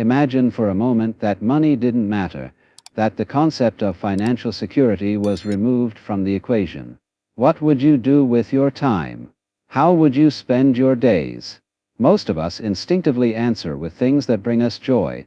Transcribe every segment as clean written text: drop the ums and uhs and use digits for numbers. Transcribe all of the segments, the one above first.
Imagine for a moment that money didn't matter, that the concept of financial security was removed from the equation. What would you do with your time? How would you spend your days? Most of us instinctively answer with things that bring us joy.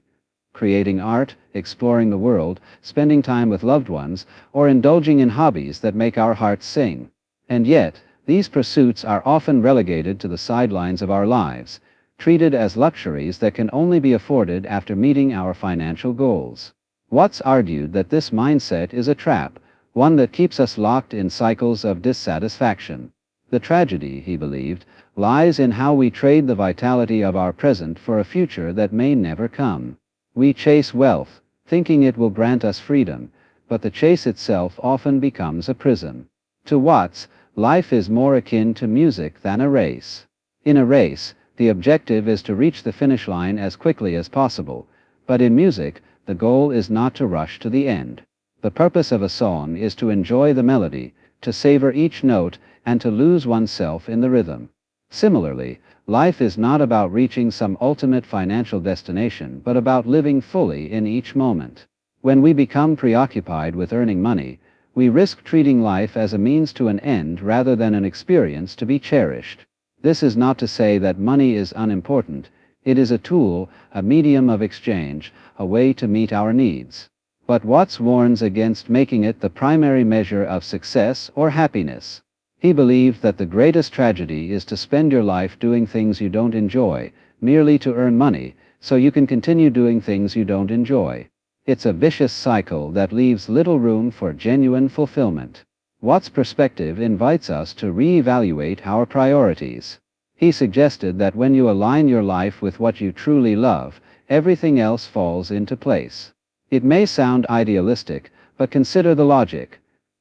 Creating art, exploring the world, spending time with loved ones, or indulging in hobbies that make our hearts sing. And yet, these pursuits are often relegated to the sidelines of our lives, treated as luxuries that can only be afforded after meeting our financial goals. Watts argued that this mindset is a trap, one that keeps us locked in cycles of dissatisfaction. The tragedy, he believed, lies in how we trade the vitality of our present for a future that may never come. We chase wealth, thinking it will grant us freedom, but the chase itself often becomes a prison. To Watts, life is more akin to music than a race. In a race, the objective is to reach the finish line as quickly as possible, but in music, the goal is not to rush to the end. The purpose of a song is to enjoy the melody, to savor each note, and to lose oneself in the rhythm. Similarly, life is not about reaching some ultimate financial destination but about living fully in each moment. When we become preoccupied with earning money, we risk treating life as a means to an end rather than an experience to be cherished. This is not to say that money is unimportant. It is a tool, a medium of exchange, a way to meet our needs. But Watts warns against making it the primary measure of success or happiness. He believed that the greatest tragedy is to spend your life doing things you don't enjoy, merely to earn money, so you can continue doing things you don't enjoy. It's a vicious cycle that leaves little room for genuine fulfillment. Watts' perspective invites us to reevaluate our priorities. He suggested that when you align your life with what you truly love, everything else falls into place. It may sound idealistic, but consider the logic.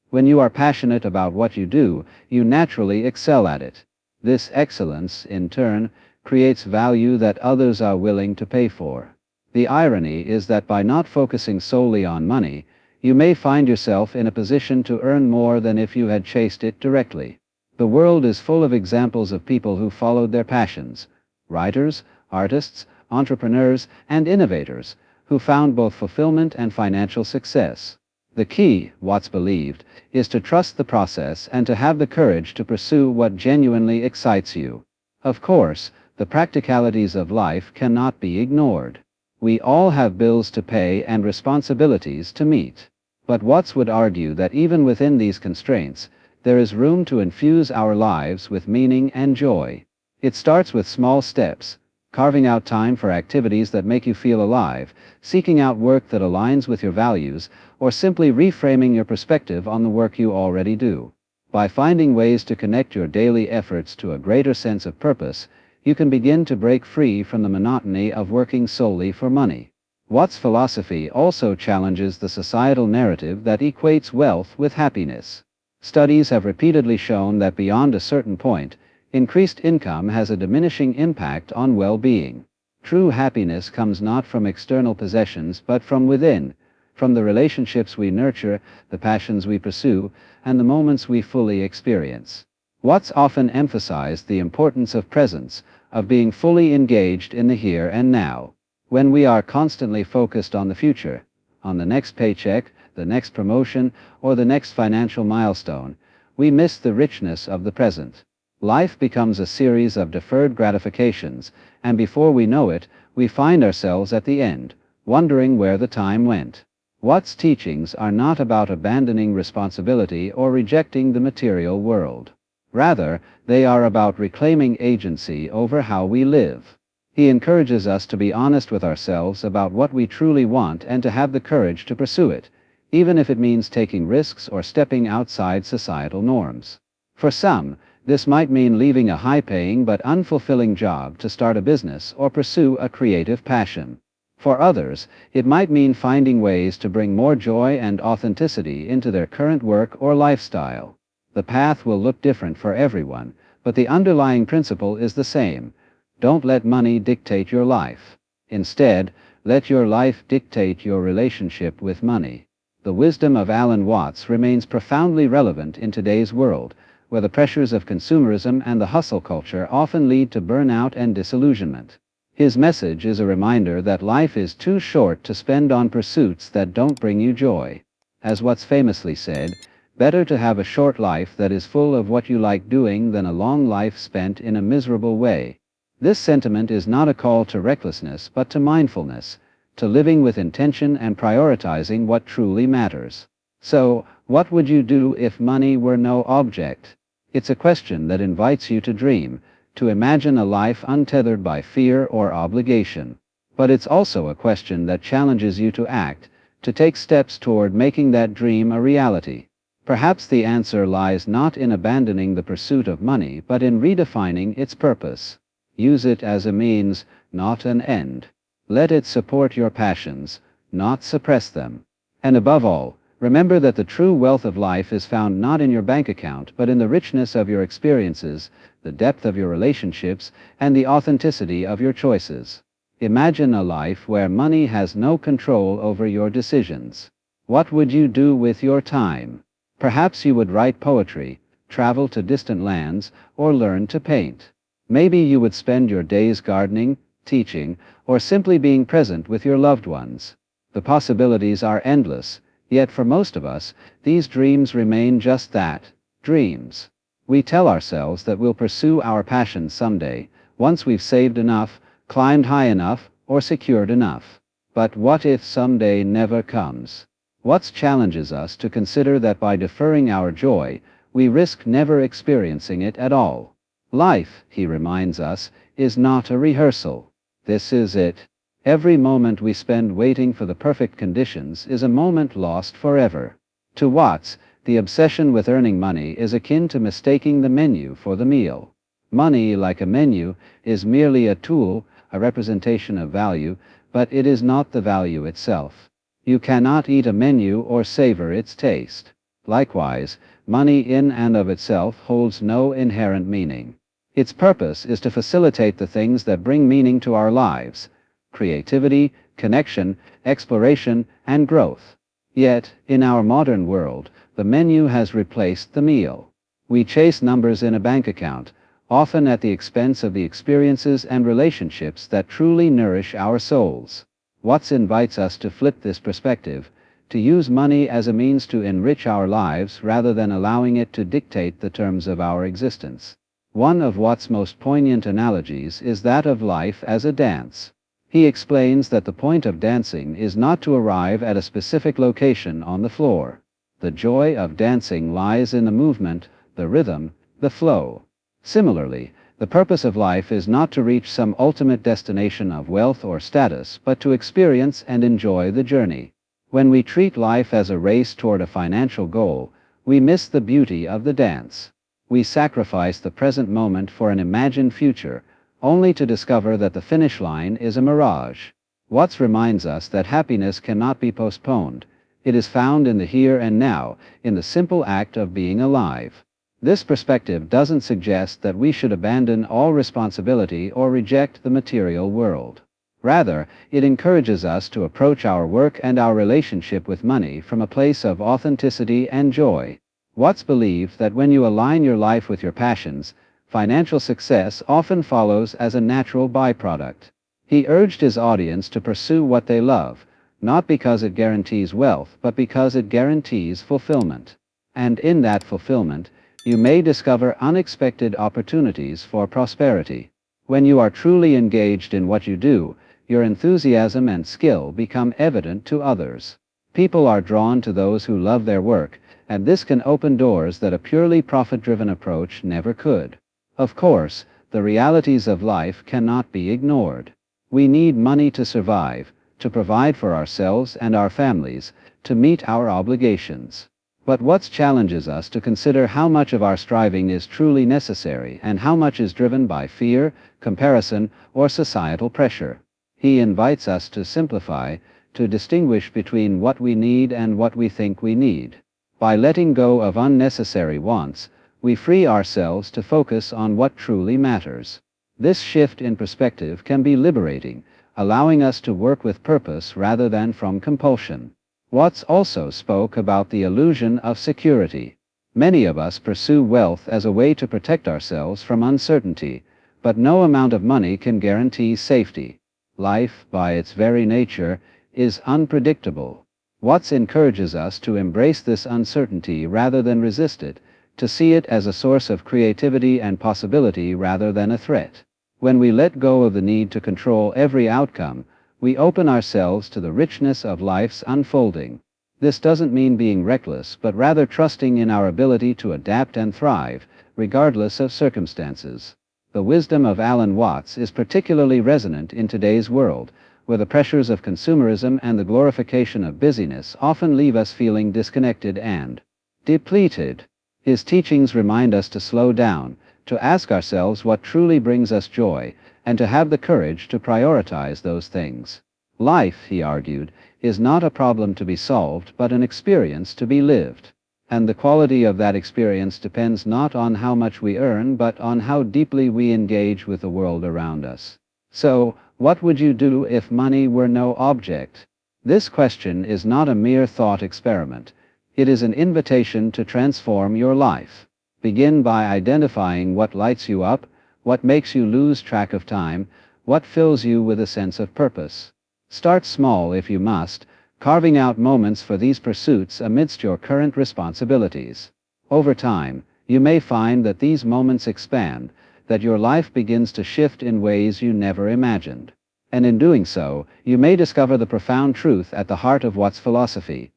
When you are passionate about what you do, you naturally excel at it. This excellence, in turn, creates value that others are willing to pay for. The irony is that by not focusing solely on money, you may find yourself in a position to earn more than if you had chased it directly. The world is full of examples of people who followed their passions: writers, artists, entrepreneurs, and innovators, who found both fulfillment and financial success. The key, Watts believed, is to trust the process and to have the courage to pursue what genuinely excites you. Of course, the practicalities of life cannot be ignored. We all have bills to pay and responsibilities to meet. But Watts would argue that even within these constraints, there is room to infuse our lives with meaning and joy. It starts with small steps: carving out time for activities that make you feel alive, seeking out work that aligns with your values, or simply reframing your perspective on the work you already do. By finding ways to connect your daily efforts to a greater sense of purpose, you can begin to break free from the monotony of working solely for money. Watts' philosophy also challenges the societal narrative that equates wealth with happiness. Studies have repeatedly shown that beyond a certain point, increased income has a diminishing impact on well-being. True happiness comes not from external possessions but from within, from the relationships we nurture, the passions we pursue, and the moments we fully experience. Watts often emphasized the importance of presence, of being fully engaged in the here and now. When we are constantly focused on the future, on the next paycheck, the next promotion, or the next financial milestone, we miss the richness of the present. Life becomes a series of deferred gratifications, and before we know it, we find ourselves at the end, wondering where the time went. Watts' teachings are not about abandoning responsibility or rejecting the material world. Rather, they are about reclaiming agency over how we live. He encourages us to be honest with ourselves about what we truly want and to have the courage to pursue it, even if it means taking risks or stepping outside societal norms. For some, this might mean leaving a high-paying but unfulfilling job to start a business or pursue a creative passion. For others, it might mean finding ways to bring more joy and authenticity into their current work or lifestyle. The path will look different for everyone, but the underlying principle is the same. Don't let money dictate your life. Instead, let your life dictate your relationship with money. The wisdom of Alan Watts remains profoundly relevant in today's world, where the pressures of consumerism and the hustle culture often lead to burnout and disillusionment. His message is a reminder that life is too short to spend on pursuits that don't bring you joy. As what's famously said, better to have a short life that is full of what you like doing than a long life spent in a miserable way. This sentiment is not a call to recklessness but to mindfulness, to living with intention and prioritizing what truly matters. So, what would you do if money were no object? It's a question that invites you to dream, to imagine a life untethered by fear or obligation. But it's also a question that challenges you to act, to take steps toward making that dream a reality. Perhaps the answer lies not in abandoning the pursuit of money but in redefining its purpose. Use it as a means, not an end. Let it support your passions, not suppress them. And above all, remember that the true wealth of life is found not in your bank account but in the richness of your experiences, the depth of your relationships, and the authenticity of your choices. Imagine a life where money has no control over your decisions. What would you do with your time? Perhaps you would write poetry, travel to distant lands, or learn to paint. Maybe you would spend your days gardening, teaching, or simply being present with your loved ones. The possibilities are endless, yet for most of us, these dreams remain just that, dreams. We tell ourselves that we'll pursue our passions someday, once we've saved enough, climbed high enough, or secured enough. But what if someday never comes? What challenges us to consider that by deferring our joy, we risk never experiencing it at all. Life, he reminds us, is not a rehearsal. This is it. Every moment we spend waiting for the perfect conditions is a moment lost forever. To Watts, the obsession with earning money is akin to mistaking the menu for the meal. Money, like a menu, is merely a tool, a representation of value, but it is not the value itself. You cannot eat a menu or savor its taste. Likewise, money in and of itself holds no inherent meaning. Its purpose is to facilitate the things that bring meaning to our lives: creativity, connection, exploration, and growth. Yet, in our modern world, the menu has replaced the meal. We chase numbers in a bank account, often at the expense of the experiences and relationships that truly nourish our souls. Watts invites us to flip this perspective, to use money as a means to enrich our lives rather than allowing it to dictate the terms of our existence. One of Watts' most poignant analogies is that of life as a dance. He explains that the point of dancing is not to arrive at a specific location on the floor. The joy of dancing lies in the movement, the rhythm, the flow. Similarly, the purpose of life is not to reach some ultimate destination of wealth or status, but to experience and enjoy the journey. When we treat life as a race toward a financial goal, we miss the beauty of the dance. We sacrifice the present moment for an imagined future, only to discover that the finish line is a mirage. Watts reminds us that happiness cannot be postponed. It is found in the here and now, in the simple act of being alive. This perspective doesn't suggest that we should abandon all responsibility or reject the material world. Rather, it encourages us to approach our work and our relationship with money from a place of authenticity and joy. Watts believed that when you align your life with your passions, financial success often follows as a natural byproduct. He urged his audience to pursue what they love, not because it guarantees wealth, but because it guarantees fulfillment. And in that fulfillment, you may discover unexpected opportunities for prosperity. When you are truly engaged in what you do, your enthusiasm and skill become evident to others. People are drawn to those who love their work, and this can open doors that a purely profit-driven approach never could. Of course, the realities of life cannot be ignored. We need money to survive, to provide for ourselves and our families, to meet our obligations. But Watts challenges us to consider how much of our striving is truly necessary and how much is driven by fear, comparison, or societal pressure. He invites us to simplify, to distinguish between what we need and what we think we need. By letting go of unnecessary wants, we free ourselves to focus on what truly matters. This shift in perspective can be liberating, allowing us to work with purpose rather than from compulsion. Watts also spoke about the illusion of security. Many of us pursue wealth as a way to protect ourselves from uncertainty, But no amount of money can guarantee safety. Life, by its very nature, is unpredictable. What encourages us to embrace this uncertainty rather than resist it, to see it as a source of creativity and possibility rather than a threat. When we let go of the need to control every outcome, we open ourselves to the richness of life's unfolding. This doesn't mean being reckless, but rather trusting in our ability to adapt and thrive, regardless of circumstances. The wisdom of Alan Watts is particularly resonant in today's world, where the pressures of consumerism and the glorification of busyness often leave us feeling disconnected and depleted. His teachings remind us to slow down, to ask ourselves what truly brings us joy, and to have the courage to prioritize those things. Life, he argued, is not a problem to be solved, but an experience to be lived. And the quality of that experience depends not on how much we earn, but on how deeply we engage with the world around us. So, what would you do if money were no object? This question is not a mere thought experiment. It is an invitation to transform your life. Begin by identifying what lights you up, what makes you lose track of time, what fills you with a sense of purpose. Start small if you must, carving out moments for these pursuits amidst your current responsibilities. Over time, you may find that these moments expand, that your life begins to shift in ways you never imagined. And in doing so, you may discover the profound truth at the heart of Watts' philosophy,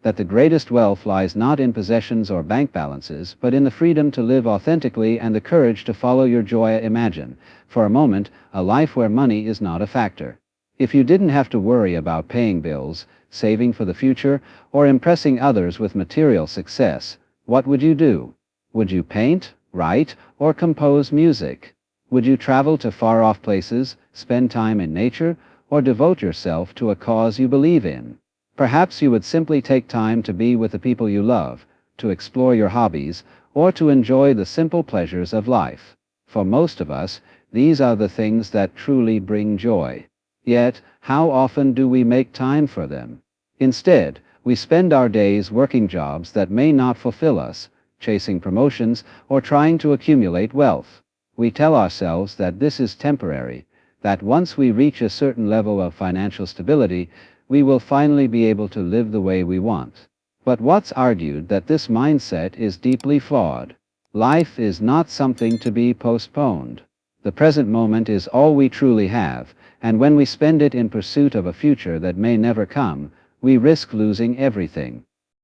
that the greatest wealth lies not in possessions or bank balances, but in the freedom to live authentically and the courage to follow your joy. Imagine, for a moment, a life where money is not a factor. If you didn't have to worry about paying bills, saving for the future, or impressing others with material success, what would you do? Would you paint, write, or compose music? Would you travel to far-off places, spend time in nature, or devote yourself to a cause you believe in? Perhaps you would simply take time to be with the people you love, to explore your hobbies, or to enjoy the simple pleasures of life. For most of us, these are the things that truly bring joy. Yet, how often do we make time for them? Instead, we spend our days working jobs that may not fulfill us, chasing promotions, or trying to accumulate wealth. We tell ourselves that this is temporary, that once we reach a certain level of financial stability, we will finally be able to live the way we want. But Watts argued that this mindset is deeply flawed. Life is not something to be postponed. The present moment is all we truly have, and when we spend it in pursuit of a future that may never come, we risk losing everything.